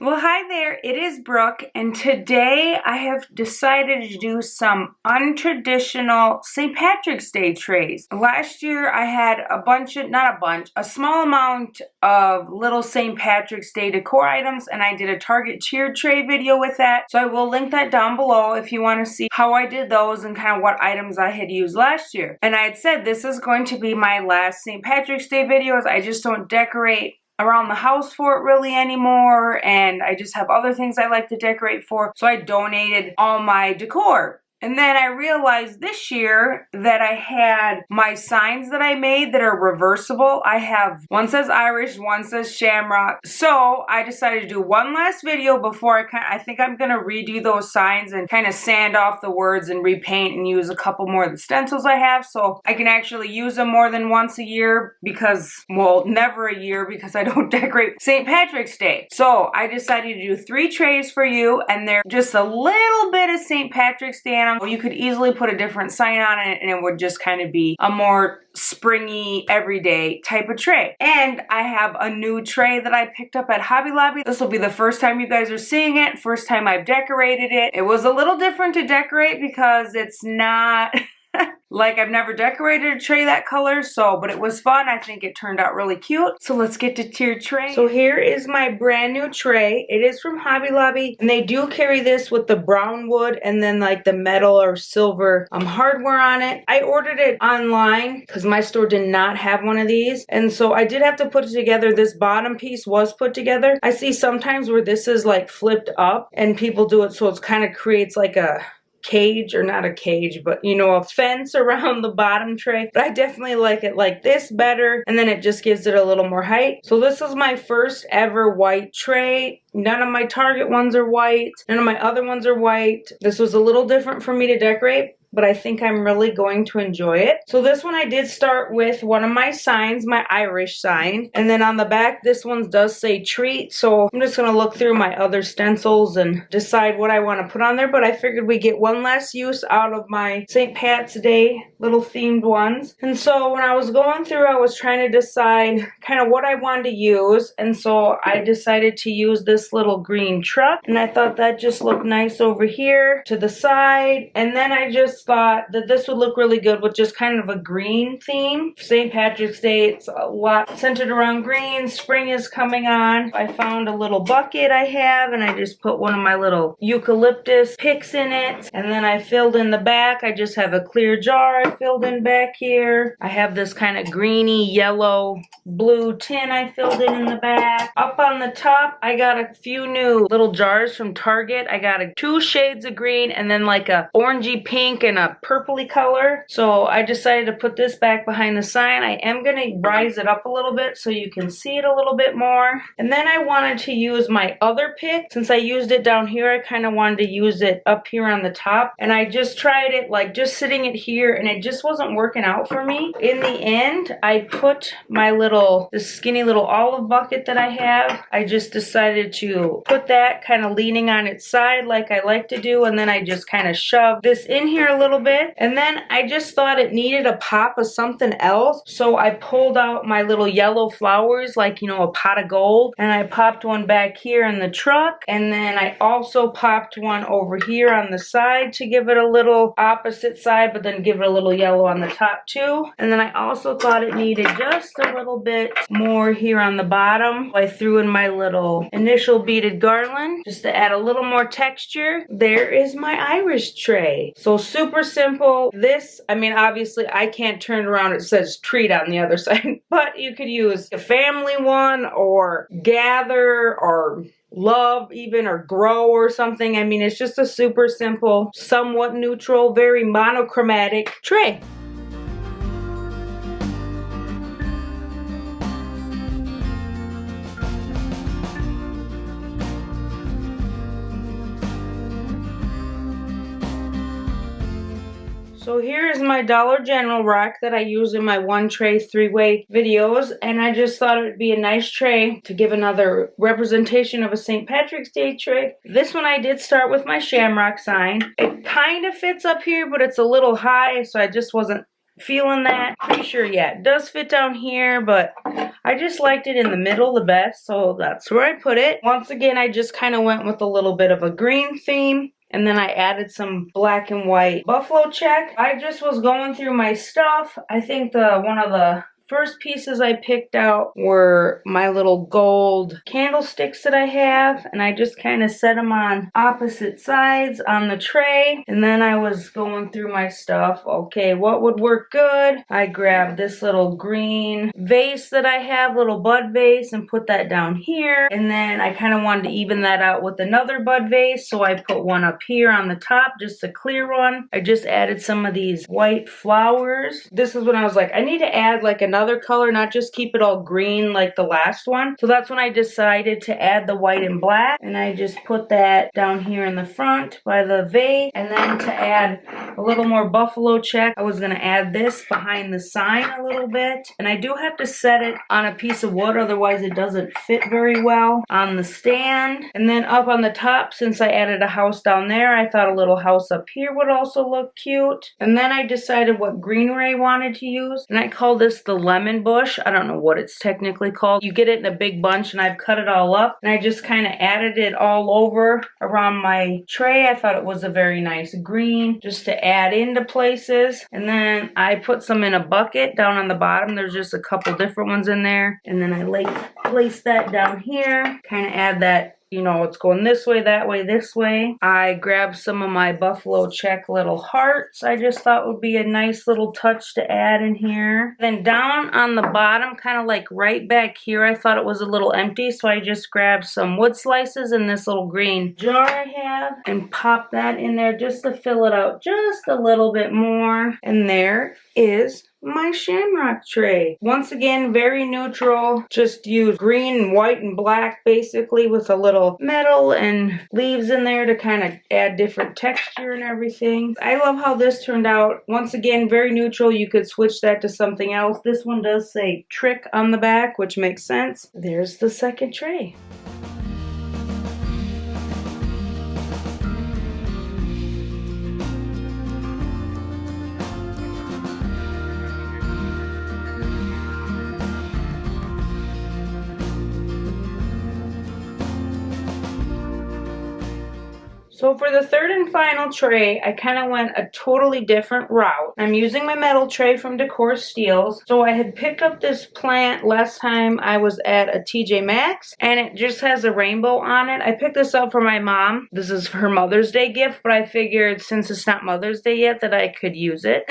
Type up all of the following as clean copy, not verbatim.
Well, hi there, it is Brooke, and today I have decided to do some untraditional St. Patrick's Day trays. Last year I had a small amount of little St. Patrick's Day decor items, and I did a Target cheer tray video with that. So I will link that down below if you want to see how I did those and kind of what items I had used last year. And I had said this is going to be my last St. Patrick's Day videos. I just don't decorate around the house for it really anymore, and I just have other things I like to decorate for, so I donated all my decor. And then I realized this year that I had my signs that I made that are reversible. I have one says Irish, one says Shamrock. So I decided to do one last video before I think I'm going to redo those signs and kind of sand off the words and repaint and use a couple more of the stencils I have so I can actually use them more than once a year because, well, never a year because I don't decorate St. Patrick's Day. So I decided to do 3 trays for you, and they're just a little bit of St. Patrick's Day. You could easily put a different sign on it and it would just kind of be a more springy, everyday type of tray. And I have a new tray that I picked up at Hobby Lobby. This will be the first time you guys are seeing it, first time I've decorated it. It was a little different to decorate because it's not like I've never decorated a tray that color, but it was fun. I think it turned out really cute. So let's get to tier tray. So here is my brand new tray. It is from Hobby Lobby, and they do carry this with the brown wood and then like the metal or silver hardware on it. I ordered it online because my store did not have one of these, and so I did have to put it together. This bottom piece was put together. I see sometimes where this is like flipped up and people do it so it kind of creates like a cage, or not a cage, but you know, a fence around the bottom tray. But I definitely like it like this better, and then it just gives it a little more height. So this is my first ever white tray. None of my Target ones are white. None of my other ones are white. This was a little different for me to decorate, but I think I'm really going to enjoy it. So this one I did start with one of my signs, my Irish sign. And then on the back, this one does say treat. So I'm just going to look through my other stencils and decide what I want to put on there. But I figured we get one last use out of my St. Pat's Day little themed ones. And so when I was going through, I was trying to decide kind of what I wanted to use. And so I decided to use this little green truck. And I thought that just looked nice over here to the side. And then I just thought that this would look really good with just kind of a green theme. St. Patrick's Day, it's a lot centered around green. Spring is coming on. I found a little bucket I have, and I just put one of my little eucalyptus picks in it. And then I filled in the back. I just have a clear jar I filled in back here. I have this kind of greeny yellow blue tin I filled in the back. Up on the top, I got a few new little jars from Target. I got 2 shades of green and then like a orangey pink and a purpley color. So I decided to put this back behind the sign. I am going to rise it up a little bit so you can see it a little bit more. And then I wanted to use my other pick. Since I used it down here, I kind of wanted to use it up here on the top. And I just tried it like just sitting it here, and it just wasn't working out for me. In the end, I put my this skinny little olive bucket that I have. I just decided to put that kind of leaning on its side like I like to do, and then I just kind of shoved this in here a little bit. And then I just thought it needed a pop of something else, so I pulled out my little yellow flowers, like, you know, a pot of gold, and I popped one back here in the truck. And then I also popped one over here on the side to give it a little opposite side, but then give it a little yellow on the top too. And then I also thought it needed just a little bit more here on the bottom. I threw in my little initial beaded garland just to add a little more texture. There is my Irish tray. So super simple. This, I mean, obviously I can't turn it around. It says treat on the other side, but you could use a family one or gather or love even, or grow or something. I mean, it's just a super simple, somewhat neutral, very monochromatic tray. So here is my Dollar General rack that I use in my one tray 3-way videos, and I just thought it would be a nice tray to give another representation of a St. Patrick's Day tray. This one I did start with my Shamrock sign. It kind of fits up here, but it's a little high, so I just wasn't feeling that. Pretty sure, yeah, it does fit down here, but I just liked it in the middle the best, so that's where I put it. Once again, I just kind of went with a little bit of a green theme. And then I added some black and white buffalo check. I just was going through my stuff. I think one of the first pieces I picked out were my little gold candlesticks that I have, and I just kind of set them on opposite sides on the tray. And then I was going through my stuff. Okay, what would work good? I grabbed this little green vase that I have, little bud vase, and put that down here. And then I kind of wanted to even that out with another bud vase, so I put one up here on the top, just a clear one. I just added some of these white flowers. This is when I was like, I need to add like another color, not just keep it all green like the last one. So that's when I decided to add the white and black, and I just put that down here in the front by the vase. And then to add a little more buffalo check, I was going to add this behind the sign a little bit, and I do have to set it on a piece of wood, otherwise it doesn't fit very well on the stand. And then up on the top, since I added a house down there, I thought a little house up here would also look cute. And then I decided what greenery I wanted to use, and I call this the lemon bush. I don't know what it's technically called. You get it in a big bunch, and I've cut it all up, and I just kind of added it all over around my tray. I thought it was a very nice green just to add into places. And then I put some in a bucket down on the bottom. There's just a couple different ones in there. And then I place that down here, kind of add that, you know, it's going this way, that way, this way. I grabbed some of my buffalo check little hearts. I just thought would be a nice little touch to add in here. Then down on the bottom, kind of like right back here, I thought it was a little empty, so I just grabbed some wood slices in this little green jar I have and popped that in there just to fill it out just a little bit more. And there is my shamrock tray. Once again, very neutral. Just use green and white and black basically with a little metal and leaves in there to kind of add different texture and everything. I love how this turned out. Once again, very neutral. You could switch that to something else. This one does say trick on the back, which makes sense. There's the second tray. So for the third and final tray, I kind of went a totally different route. I'm using my metal tray from Decor Steels. So I had picked up this plant last time I was at a TJ Maxx, and it just has a rainbow on it. I picked this up for my mom. This is her Mother's Day gift, but I figured since it's not Mother's Day yet that I could use it.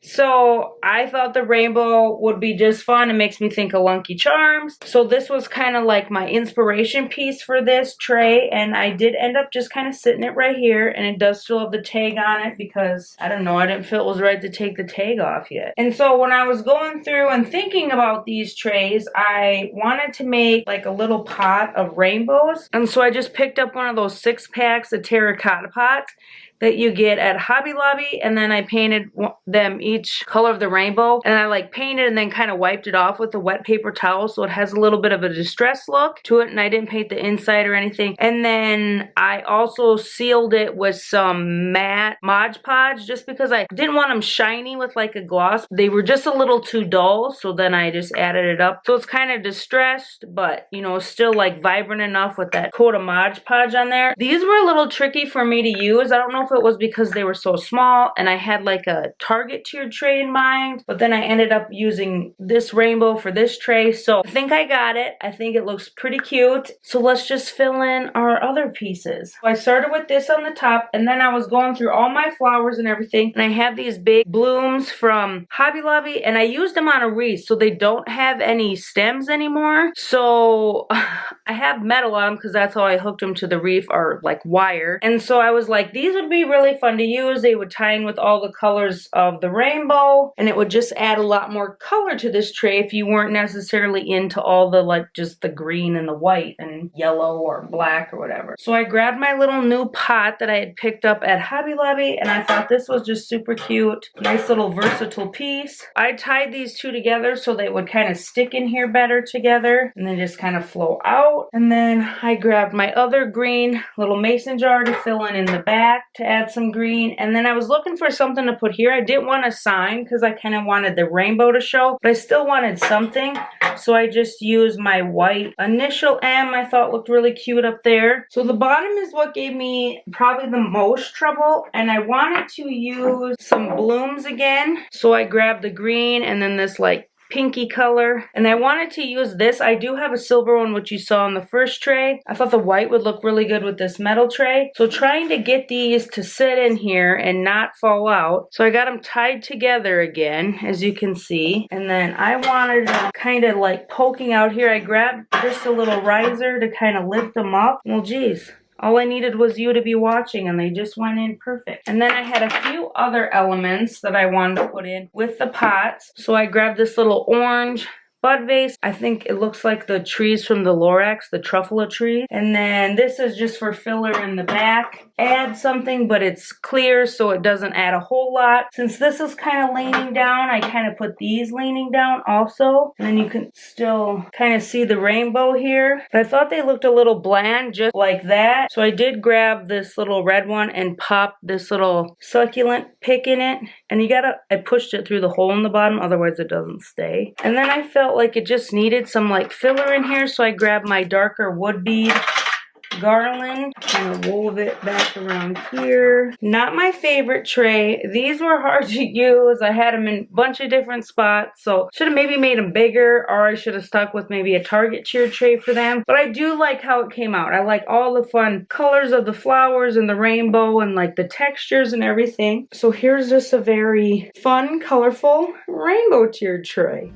So I thought the rainbow would be just fun. It makes me think of Lucky Charms. So this was kind of like my inspiration piece for this tray, and I did end up just kind of sitting it right here, and it does still have the tag on it because I don't know, I didn't feel it was right to take the tag off yet. And so when I was going through and thinking about these trays, I wanted to make like a little pot of rainbows, and so I just picked up one of those 6-packs of terracotta pots that you get at Hobby Lobby, and then I painted them each color of the rainbow, and I like painted and then kind of wiped it off with a wet paper towel so it has a little bit of a distressed look to it, and I didn't paint the inside or anything. And then I also sealed it with some matte Mod Podge just because I didn't want them shiny with like a gloss. They were just a little too dull, so then I just added it up. So it's kind of distressed, but you know, still like vibrant enough with that coat of Mod Podge on there. These were a little tricky for me to use. I don't know if it was because they were so small and I had like a target tiered tray in mind, but then I ended up using this rainbow for this tray. So I think I got it. I think it looks pretty cute. So let's just fill in our other pieces. So I started with this on the top, and then I was going through all my flowers and everything, and I have these big blooms from Hobby Lobby, and I used them on a wreath so they don't have any stems anymore. So I have metal on them because that's how I hooked them to the wreath, or like wire. And so I was like, these would be really fun to use. They would tie in with all the colors of the rainbow, and it would just add a lot more color to this tray if you weren't necessarily into all the like just the green and the white and yellow or black or whatever. So I grabbed my little new pot that I had picked up at Hobby Lobby, and I thought this was just super cute. Nice little versatile piece. I tied these two together so they would kind of stick in here better together and then just kind of flow out. And then I grabbed my other green little mason jar to fill in the back to add some green. And then I was looking for something to put here. I didn't want a sign because I kind of wanted the rainbow to show, but I still wanted something. So I just used my white initial M. I thought looked really cute up there. So the bottom is what gave me probably the most trouble. And I wanted to use some blooms again. So I grabbed the green and then this like pinky color, and I wanted to use this. I do have a silver one, which you saw on the first tray. I thought the white would look really good with this metal tray. So trying to get these to sit in here and not fall out. So I got them tied together again, as you can see. And then I wanted them kind of like poking out here. I grabbed just a little riser to kind of lift them up. Well, geez. All I needed was you to be watching, and they just went in perfect. And then I had a few other elements that I wanted to put in with the pots. So I grabbed this little orange bud vase. I think it looks like the trees from the Lorax, the truffula tree. And then this is just for filler in the back. Add something, but it's clear, so it doesn't add a whole lot. Since this is kind of leaning down, I kind of put these leaning down also. And then you can still kind of see the rainbow here. But I thought they looked a little bland just like that. So I did grab this little red one and pop this little succulent pick in it. And I pushed it through the hole in the bottom, otherwise it doesn't stay. And then I felt like it just needed some like filler in here, so I grabbed my darker wood bead garland and wove it back around here. Not my favorite tray. These were hard to use. I had them in a bunch of different spots, so should have maybe made them bigger, or I should have stuck with maybe a Target cheer tray for them. But I do like how it came out. I like all the fun colors of the flowers and the rainbow and like the textures and everything. So here's just a very fun, colorful rainbow tier tray.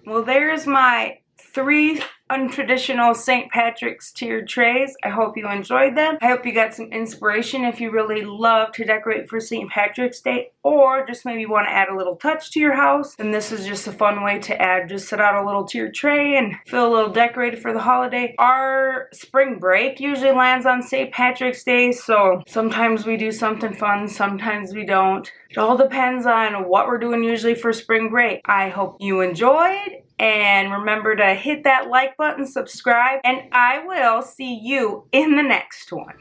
Well, there's my 3 untraditional St. Patrick's tiered trays. I hope you enjoyed them. I hope you got some inspiration if you really love to decorate for St. Patrick's Day, or just maybe want to add a little touch to your house. And this is just a fun way to add, just set out a little tiered tray and feel a little decorated for the holiday. Our spring break usually lands on St. Patrick's Day, so sometimes we do something fun, sometimes we don't. It all depends on what we're doing usually for spring break. I hope you enjoyed. And remember to hit that like button, subscribe, and I will see you in the next one.